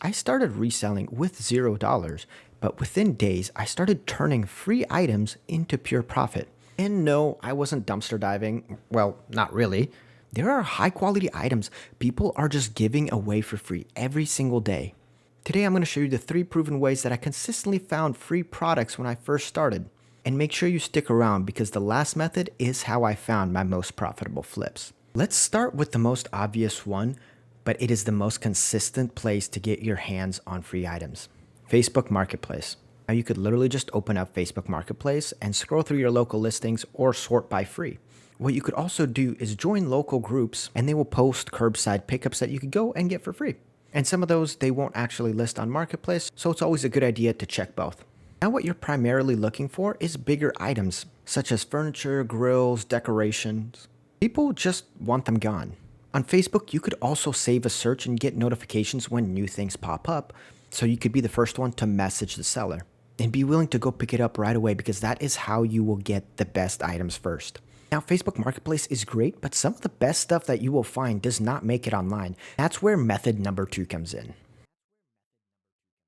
I started reselling with $0, but within days, I started turning free items into pure profit. And no, I wasn't dumpster diving. Well, not really. There are high quality items people are just giving away for free every single day. Today, I'm going to show you the 3 proven ways that I consistently found free products when I first started. And make sure you stick around because the last method is how I found my most profitable flips. Let's start with the most obvious one, but it is the most consistent place to get your hands on free items. Facebook Marketplace. Now you could literally just open up Facebook Marketplace and scroll through your local listings or sort by free. What you could also do is join local groups and they will post curbside pickups that you could go and get for free. And some of those they won't actually list on Marketplace, so it's always a good idea to check both. Now what you're primarily looking for is bigger items, such as furniture, grills, decorations. People just want them gone. On Facebook, you could also save a search and get notifications when new things pop up, so you could be the first one to message the seller. And be willing to go pick it up right away because that is how you will get the best items first. Now, Facebook Marketplace is great, but some of the best stuff that you will find does not make it online. That's where method number 2 comes in.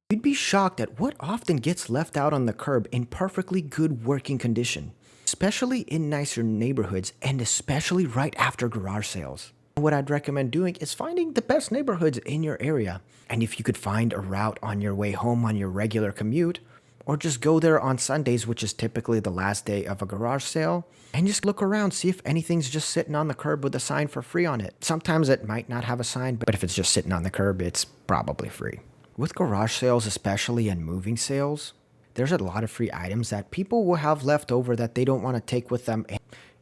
You'd be shocked at what often gets left out on the curb in perfectly good working condition, especially in nicer neighborhoods and especially right after garage sales. What I'd recommend doing is finding the best neighborhoods in your area. And if you could find a route on your way home on your regular commute, or just go there on Sundays, which is typically the last day of a garage sale, and just look around, see if anything's just sitting on the curb with a sign for free on it. Sometimes it might not have a sign, but if it's just sitting on the curb, it's probably free. With garage sales, especially and moving sales, there's a lot of free items that people will have left over that they don't want to take with them,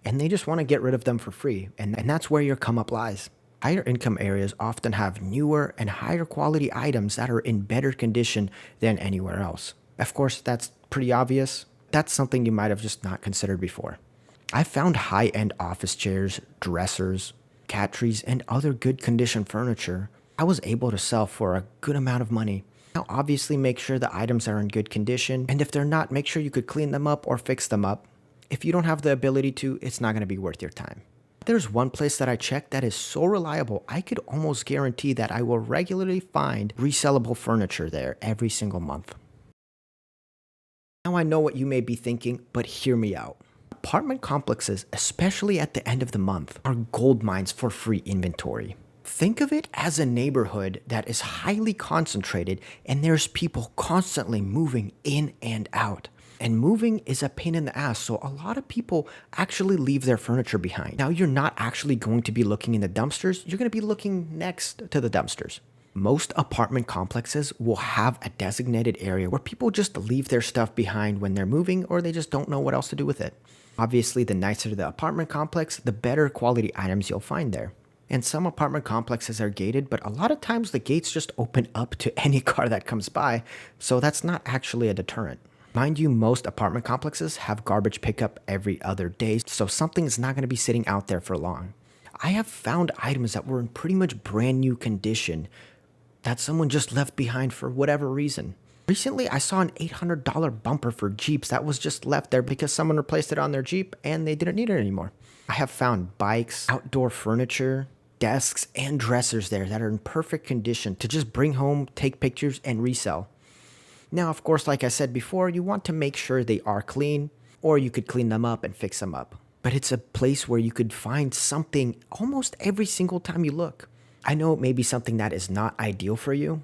and they just want to get rid of them for free. And that's where your come up lies. Higher income areas often have newer and higher quality items that are in better condition than anywhere else. Of course, that's pretty obvious. That's something you might have just not considered before. I found high-end office chairs, dressers, cat trees, and other good condition furniture I was able to sell for a good amount of money. Now, obviously, make sure the items are in good condition, and if they're not, make sure you could clean them up or fix them up. If you don't have the ability to, it's not going to be worth your time. There's one place that I checked that is so reliable, I could almost guarantee that I will regularly find resellable furniture there every single month. Now I know what you may be thinking, but hear me out. Apartment complexes, especially at the end of the month, are gold mines for free inventory. Think of it as a neighborhood that is highly concentrated and there's people constantly moving in and out. And moving is a pain in the ass, so a lot of people actually leave their furniture behind. Now you're not actually going to be looking in the dumpsters, you're going to be looking next to the dumpsters. Most apartment complexes will have a designated area where people just leave their stuff behind when they're moving or they just don't know what else to do with it. Obviously, the nicer the apartment complex, the better quality items you'll find there. And some apartment complexes are gated, but a lot of times the gates just open up to any car that comes by, so that's not actually a deterrent. Mind you, most apartment complexes have garbage pickup every other day, so something's not going to be sitting out there for long. I have found items that were in pretty much brand new condition that someone just left behind for whatever reason. Recently, I saw an $800 bumper for Jeeps that was just left there because someone replaced it on their Jeep and they didn't need it anymore. I have found bikes, outdoor furniture, desks, and dressers there that are in perfect condition to just bring home, take pictures, and resell. Now, of course, like I said before, you want to make sure they are clean, or you could clean them up and fix them up. But it's a place where you could find something almost every single time you look. I know it may be something that is not ideal for you,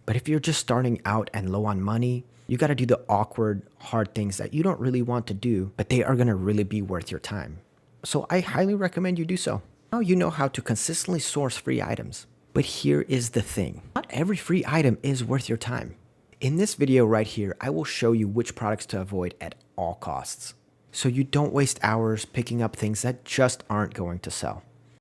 but if you're just starting out and low on money, you got to do the awkward, hard things that you don't really want to do, but they are going to really be worth your time. So I highly recommend you do so. Now you know how to consistently source free items. But here is the thing. Not every free item is worth your time. In this video right here, I will show you which products to avoid at all costs, so you don't waste hours picking up things that just aren't going to sell.